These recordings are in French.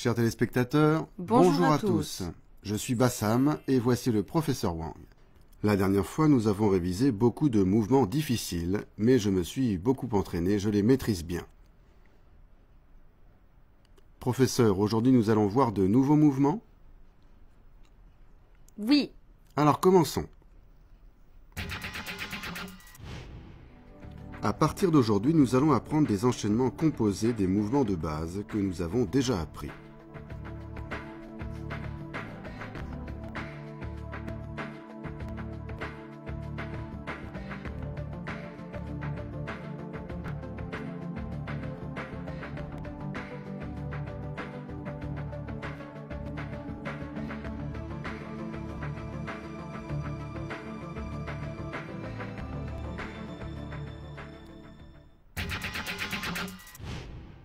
Chers téléspectateurs, bonjour à tous. Je suis Bassam et voici le professeur Wang. La dernière fois, nous avons révisé beaucoup de mouvements difficiles, mais je me suis beaucoup entraîné, je les maîtrise bien. Professeur, aujourd'hui nous allons voir de nouveaux mouvements? Oui. Alors commençons. À partir d'aujourd'hui, nous allons apprendre des enchaînements composés des mouvements de base que nous avons déjà appris.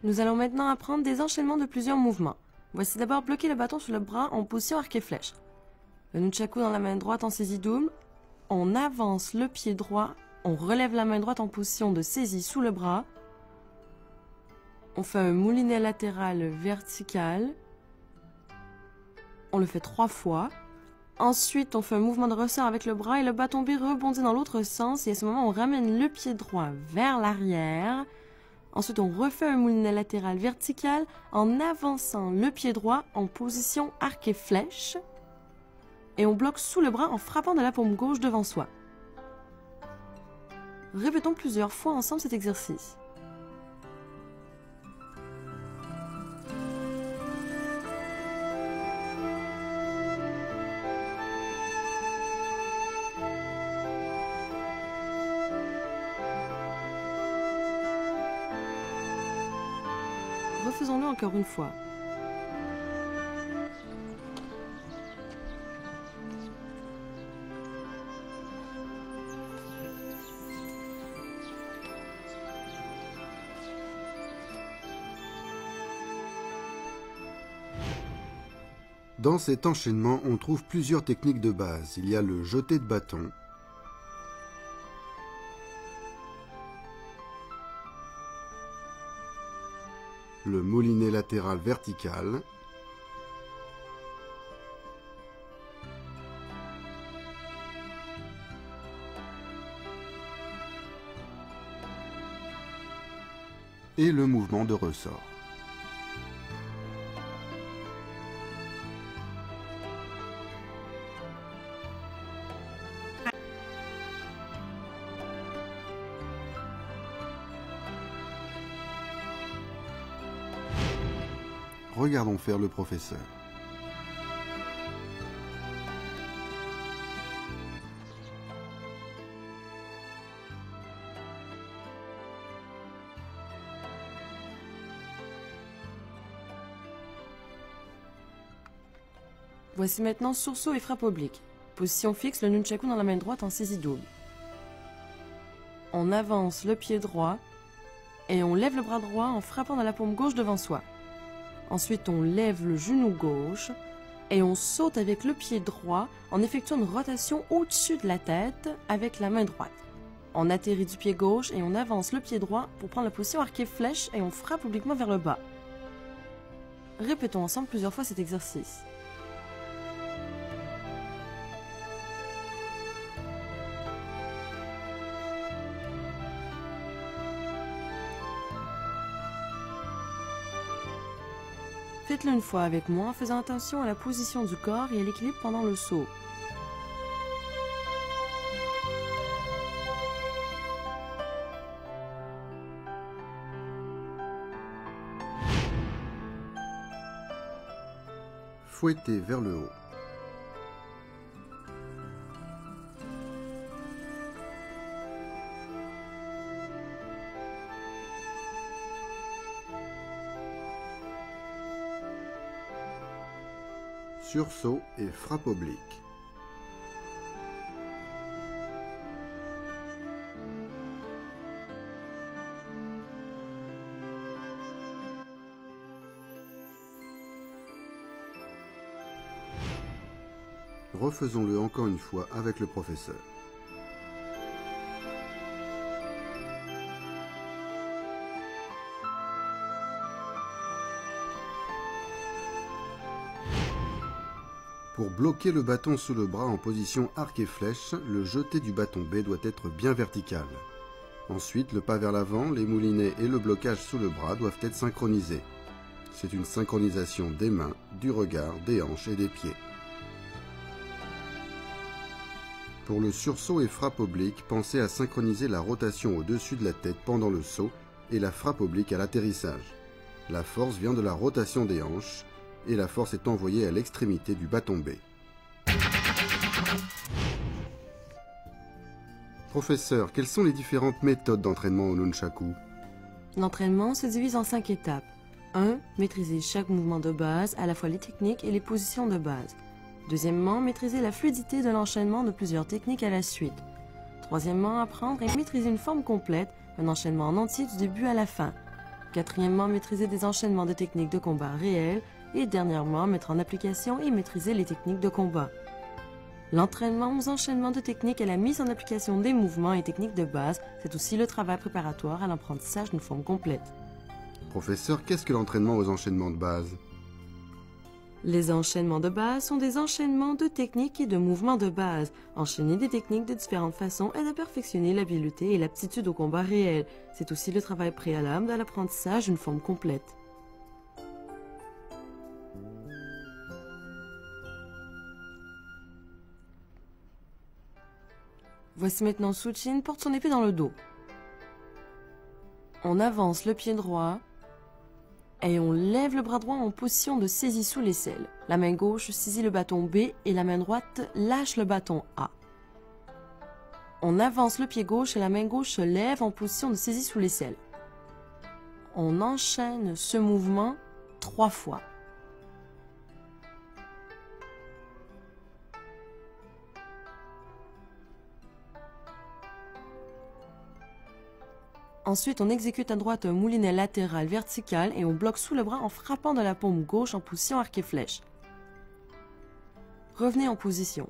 Nous allons maintenant apprendre des enchaînements de plusieurs mouvements. Voici d'abord bloquer le bâton sur le bras en position arc et flèche. Le nunchaku dans la main droite en saisie double. On avance le pied droit. On relève la main droite en position de saisie sous le bras. On fait un moulinet latéral vertical. On le fait 3 fois. Ensuite, on fait un mouvement de ressort avec le bras et le bâton B rebondit dans l'autre sens. Et à ce moment, on ramène le pied droit vers l'arrière. Ensuite, on refait un moulinet latéral vertical en avançant le pied droit en position arc et flèche. Et on bloque sous le bras en frappant de la paume gauche devant soi. Répétons plusieurs fois ensemble cet exercice. Refaisons-le encore une fois. Dans cet enchaînement, on trouve plusieurs techniques de base. Il y a le jeté de bâton, le moulinet latéral vertical, et le mouvement de ressort. Regardons faire le professeur. Voici maintenant sursaut et frappe oblique. Position fixe, le nunchaku dans la main droite en saisie double. On avance le pied droit et on lève le bras droit en frappant de la paume gauche devant soi. Ensuite, on lève le genou gauche et on saute avec le pied droit en effectuant une rotation au-dessus de la tête avec la main droite. On atterrit du pied gauche et on avance le pied droit pour prendre la position arc et flèche et on frappe obliquement vers le bas. Répétons ensemble plusieurs fois cet exercice. Faites-le une fois avec moi en faisant attention à la position du corps et à l'équilibre pendant le saut. Fouetter vers le haut. Sursaut et frappe oblique. Refaisons-le encore une fois avec le professeur. Pour bloquer le bâton sous le bras en position arc et flèche, le jeté du bâton B doit être bien vertical. Ensuite, le pas vers l'avant, les moulinets et le blocage sous le bras doivent être synchronisés. C'est une synchronisation des mains, du regard, des hanches et des pieds. Pour le sursaut et frappe oblique, pensez à synchroniser la rotation au-dessus de la tête pendant le saut et la frappe oblique à l'atterrissage. La force vient de la rotation des hanches et la force est envoyée à l'extrémité du bâton B. Professeur, quelles sont les différentes méthodes d'entraînement au nunchaku? L'entraînement se divise en 5 étapes. 1. Maîtriser chaque mouvement de base, à la fois les techniques et les positions de base. Deuxièmement, maîtriser la fluidité de l'enchaînement de plusieurs techniques à la suite. Troisièmement, apprendre et maîtriser une forme complète, un enchaînement en entier du début à la fin. Quatrièmement, maîtriser des enchaînements de techniques de combat réels. Et dernièrement, mettre en application et maîtriser les techniques de combat. L'entraînement aux enchaînements de techniques et la mise en application des mouvements et techniques de base, c'est aussi le travail préparatoire à l'apprentissage d'une forme complète. Professeur, qu'est-ce que l'entraînement aux enchaînements de base? Les enchaînements de base sont des enchaînements de techniques et de mouvements de base. Enchaîner des techniques de différentes façons aide à perfectionner l'habileté et l'aptitude au combat réel. C'est aussi le travail préalable à l'apprentissage d'une forme complète. Voici maintenant Suchin porte son épée dans le dos. On avance le pied droit et on lève le bras droit en position de saisie sous l'aisselle. La main gauche saisit le bâton B et la main droite lâche le bâton A. On avance le pied gauche et la main gauche se lève en position de saisie sous l'aisselle. On enchaîne ce mouvement 3 fois. Ensuite, on exécute à droite un moulinet latéral vertical et on bloque sous le bras en frappant de la paume gauche en position arc et flèche. Revenez en position.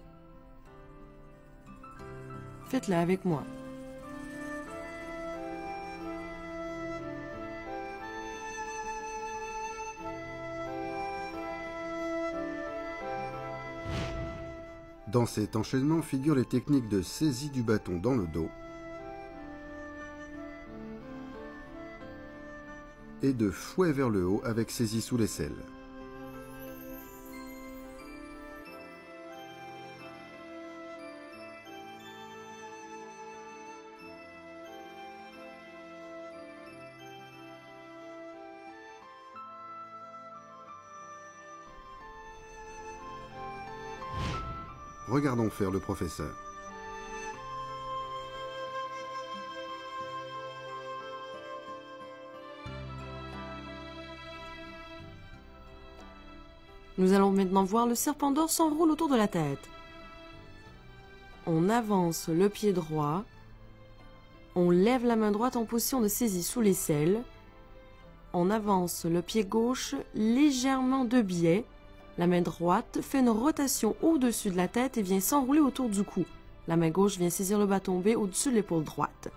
Faites-le avec moi. Dans cet enchaînement figurent les techniques de saisie du bâton dans le dos et de fouet vers le haut avec saisie sous l'aisselle. Regardons faire le professeur. Nous allons maintenant voir le serpent d'or s'enroule autour de la tête. On avance le pied droit. On lève la main droite en position de saisie sous l'aisselle. On avance le pied gauche légèrement de biais. La main droite fait une rotation au-dessus de la tête et vient s'enrouler autour du cou. La main gauche vient saisir le bâton B au-dessus de l'épaule droite.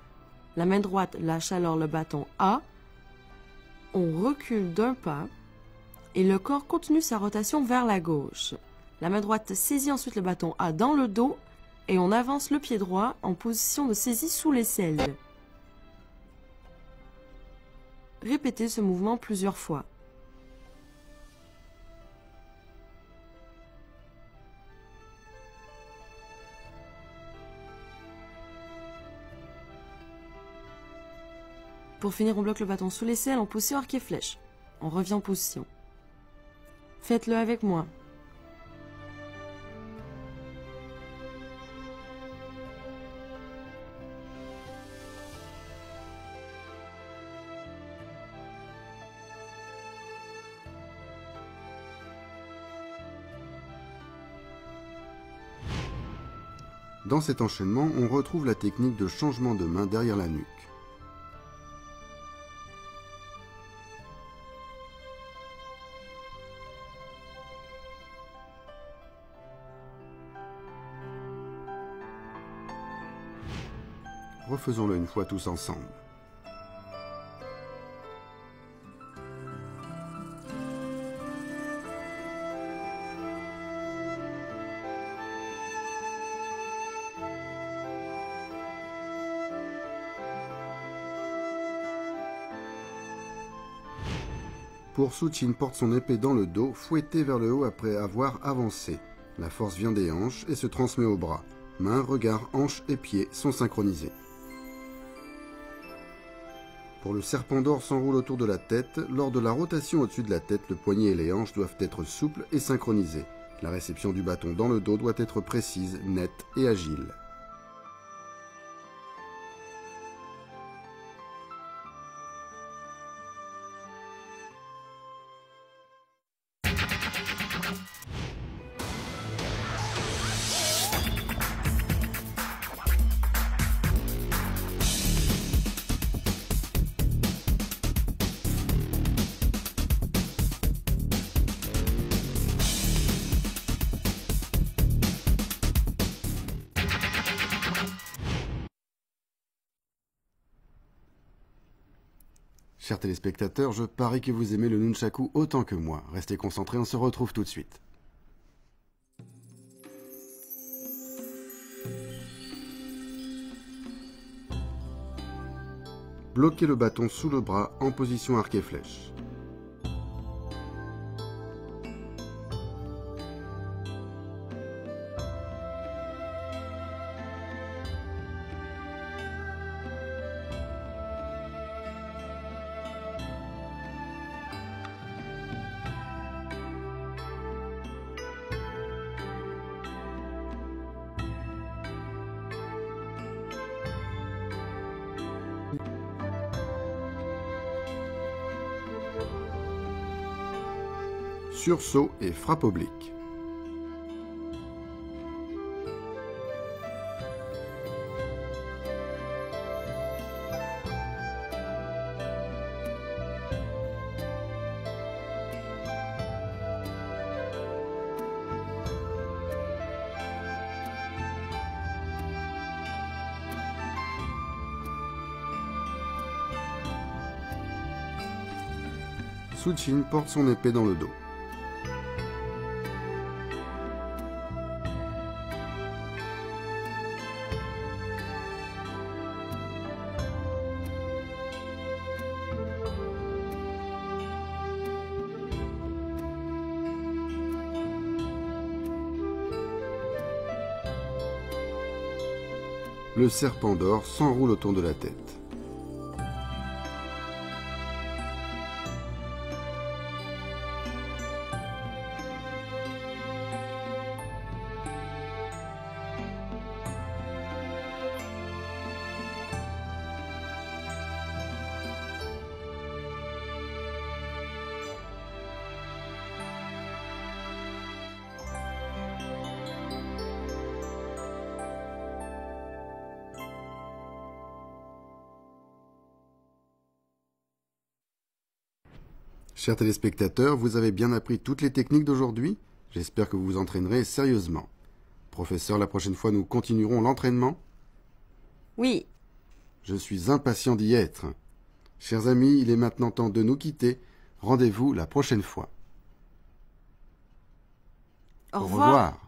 La main droite lâche alors le bâton A. On recule d'un pas. Et le corps continue sa rotation vers la gauche. La main droite saisit ensuite le bâton A dans le dos et on avance le pied droit en position de saisie sous l'aisselle. Répétez ce mouvement plusieurs fois. Pour finir, on bloque le bâton sous l'aisselle en position arc et flèche. On revient en position. Faites-le avec moi. Dans cet enchaînement, on retrouve la technique de changement de main derrière la nuque. Refaisons-le une fois tous ensemble. Pour Suchin porte son épée dans le dos, fouettée vers le haut après avoir avancé. La force vient des hanches et se transmet au bras. Mains, regard, hanches et pieds sont synchronisés. Pour le serpent d'or s'enroule autour de la tête. Lors de la rotation au-dessus de la tête, le poignet et les hanches doivent être souples et synchronisés. La réception du bâton dans le dos doit être précise, nette et agile. Chers téléspectateurs, je parie que vous aimez le nunchaku autant que moi. Restez concentrés, on se retrouve tout de suite. Bloquez le bâton sous le bras en position arc et flèche. Sursaut et frappe oblique. Suchin porte son épée dans le dos. Le serpent d'or s'enroule autour de la tête. Chers téléspectateurs, vous avez bien appris toutes les techniques d'aujourd'hui? J'espère que vous vous entraînerez sérieusement. Professeur, la prochaine fois, nous continuerons l'entraînement? Oui. Je suis impatient d'y être. Chers amis, il est maintenant temps de nous quitter. Rendez-vous la prochaine fois. Au revoir.